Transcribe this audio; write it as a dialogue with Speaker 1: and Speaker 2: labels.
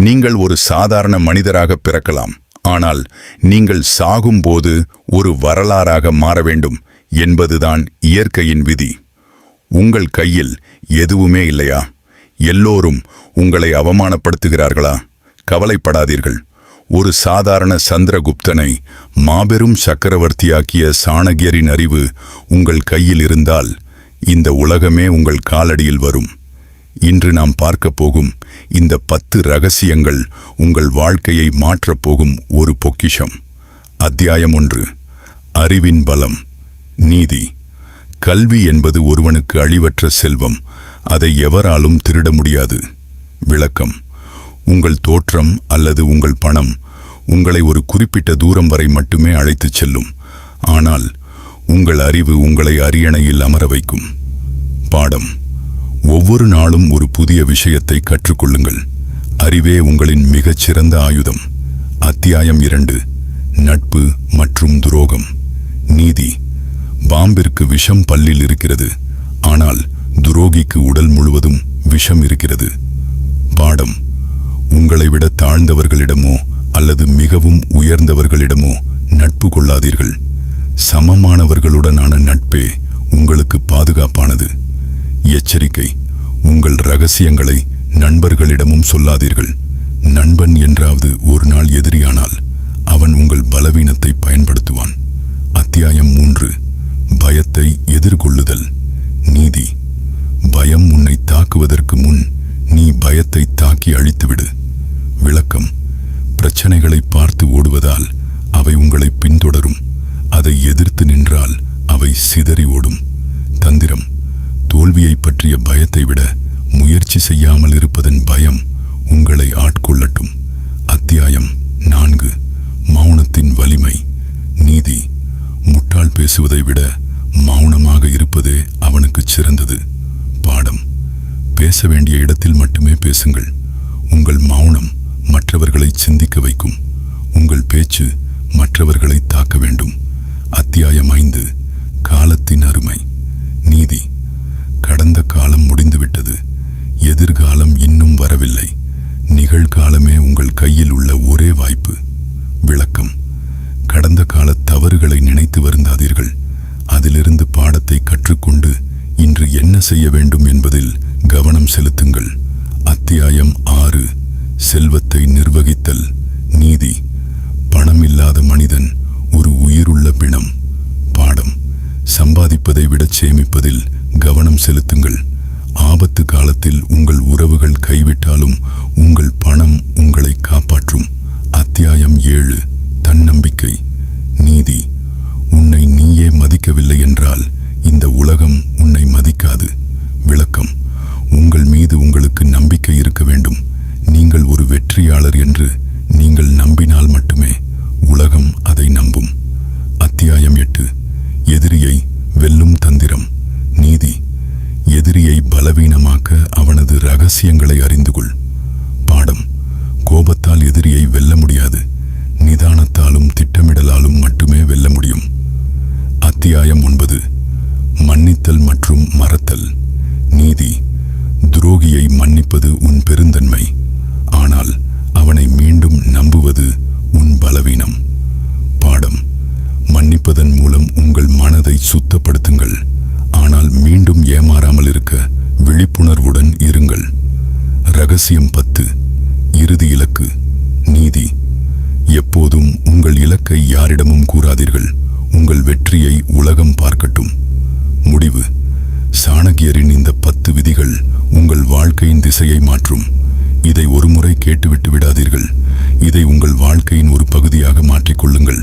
Speaker 1: நீங்கள் ஒரு சாதாரண மனிதராக பிறக்கலாம், ஆனால் நீங்கள் சாகும்போது ஒரு வரலாறாக மாற வேண்டும் என்பதுதான் இயற்கையின் விதி. உங்கள் கையில் எதுவுமே இல்லையா? எல்லோரும் உங்களை அவமானப்படுத்துகிறார்களா? கவலைப்படாதீர்கள். ஒரு சாதாரண சந்திரகுப்தனை மாபெரும் சக்கரவர்த்தியாக்கிய சாணக்கியரின் அறிவு உங்கள் கையில் இருந்தால் இந்த உலகமே உங்கள் காலடியில் வரும். இன்று நாம் பார்க்க போகும் இந்த 10 ரகசியங்கள் உங்கள் வாழ்க்கையை மாற்றப் போகும் ஒரு பொக்கிஷம். அத்தியாயம் 1. அறிவின் பலம். நீதி. கல்வி என்பது ஒருவனுக்கு அழிவற்ற செல்வம். அதை எவராலும் திருட முடியாது. விளக்கம். உங்கள் தோற்றம் அல்லது உங்கள் பணம் உங்களை ஒரு குறிப்பிட்ட தூரம் வரை மட்டுமே அழைத்துச் செல்லும். ஆனால் உங்கள் அறிவு உங்களை அரியணையில் அமர வைக்கும். பாடம். ஒவ்வொரு நாளும் ஒரு புதிய விஷயத்தை கற்றுக்கொள்ளுங்கள். அறிவே உங்களின் மிகச்சிறந்த ஆயுதம். அத்தியாயம் 2. நட்பு மற்றும் துரோகம். நீதி. பாம்பிற்கு விஷம் பல்லில் இருக்கிறது, ஆனால் துரோகிக்கு உடல் முழுவதும் விஷம் இருக்கிறது. பாடம். உங்களை விட தாழ்ந்தவர்களிடமோ அல்லது மிகவும் உயர்ந்தவர்களிடமோ நட்பு கொள்ளாதீர்கள். சமமானவர்களுடனான நட்பே உங்களுக்கு பாதுகாப்பானது. எச்சரிக்கை. உங்கள் ரகசியங்களை நண்பர்களிடமும் சொல்லாதீர்கள். நண்பன் என்றாவது ஒரு நாள் எதிரியானால் அவன் உங்கள் பலவீனத்தை பயன்படுத்துவான். அத்தியாயம் 3. பயத்தை எதிர்கொள்ளுதல். நீதி. பயம் உன்னை தாக்குவதற்கு முன் நீ பயத்தை தாக்கி அழித்துவிடு. விளக்கம். பிரச்சனைகளை பார்த்து ஓடுவதால் அவை உங்களை பின்தொடரும். அதை எதிர்த்து நின்றால் அவை சிதறி ஓடும். தந்திரம். தோல்வியை பற்றிய பயத்தை விட முயற்சி செய்யாமல் இருப்பதன் பயம் உங்களை ஆட்கொள்ளட்டும். அத்தியாயம் 4. மௌனத்தின் வலிமை. நீதி. முட்டாள் பேசுவதை விட மௌனமாக இருப்பதே அவனுக்கு சிறந்தது. பாடம். பேச வேண்டிய இடத்தில் மட்டுமே பேசுங்கள். உங்கள் மௌனம் மற்றவர்களை சிந்திக்க வைக்கும். உங்கள் பேச்சு மற்றவர்களை தாக்க வேண்டும். அத்தியாயம் 5. காலத்தின் அருமை. நீதி. கடந்த காலம் முடிந்துவிட்டது. எதிர்காலம் இன்னும் வரவில்லை. நிகழ்காலமே உங்கள் கையில் உள்ள ஒரே வாய்ப்பு. விளக்கம். கடந்த கால தவறுகளை நினைத்து வருந்தாதீர்கள். அதிலிருந்து பாடத்தை கற்றுக்கொண்டு இன்று என்ன செய்ய வேண்டும் என்பதில் கவனம் செலுத்துங்கள். அத்தியாயம் 6. செல்வத்தை நிர்வகித்தல். நீதி. பணம் இல்லாத மனிதன் ஒரு உயிருள்ள பிணம். பாடம். சம்பாதிப்பதை விட சேமிப்பதில் கவனம் செலுத்துங்கள். ஆபத்து காலத்தில் உங்கள் உறவுகள் கைவிட்டாலும் உங்கள் பணம் உங்களை காப்பாற்றும். அத்தியாயம் 7. தன்னம்பிக்கை. நீதி. உன்னை நீயே மதிக்கவில்லை என்றால் இந்த உலகம் உன்னை மதிக்காது. விளக்கம். உங்கள் மீது உங்களுக்கு நம்பிக்கை இருக்க வேண்டும். நீங்கள் ஒரு வெற்றியாளர் என்று நீங்கள் நம்பினால் மட்டுமே உலகம் அதை நம்பும். அத்தியாயம் 8. எதிரியை வெல்லும் தந்திரம். நீதி. எதிரியை பலவீனமாக்க அவனது ரகசியங்களை அறிந்து கொள். பாடம். கோபத்தால் எதிரியை வெல்ல முடியாது. நிதானத்தாலும் திட்டமிடலாலும் மட்டுமே வெல்ல முடியும். அத்தியாயம் 9. மன்னித்தல் மற்றும் மறத்தல். நீதி. துரோகியை மன்னிப்பது உன் பெருந்தன்மை, ஆனால் அவனை மீண்டும் நம்புவது உன் பலவீனம். பாடம். மன்னிப்பதன் மூலம் உங்கள் மனதை சுத்தப்படுத்துங்கள், ஆனால் மீண்டும் ஏமாறாமல் இருக்க விழிப்புணர்வுடன் இருங்கள். ரகசியம் 10. இறுதி இலக்கு. நீதி. எப்போதும் உங்கள் இலக்கை யாரிடமும் கூறாதீர்கள். உங்கள் வெற்றியை உலகம் பார்க்கட்டும். முடிவு. சாணக்கியரின் இந்த 10 விதிகள் உங்கள் வாழ்க்கையின் திசையை மாற்றும். இதை ஒருமுறை கேட்டுவிட்டு விடாதீர்கள். இதை உங்கள் வாழ்க்கையின் ஒரு பகுதியாக மாற்றிக்கொள்ளுங்கள்.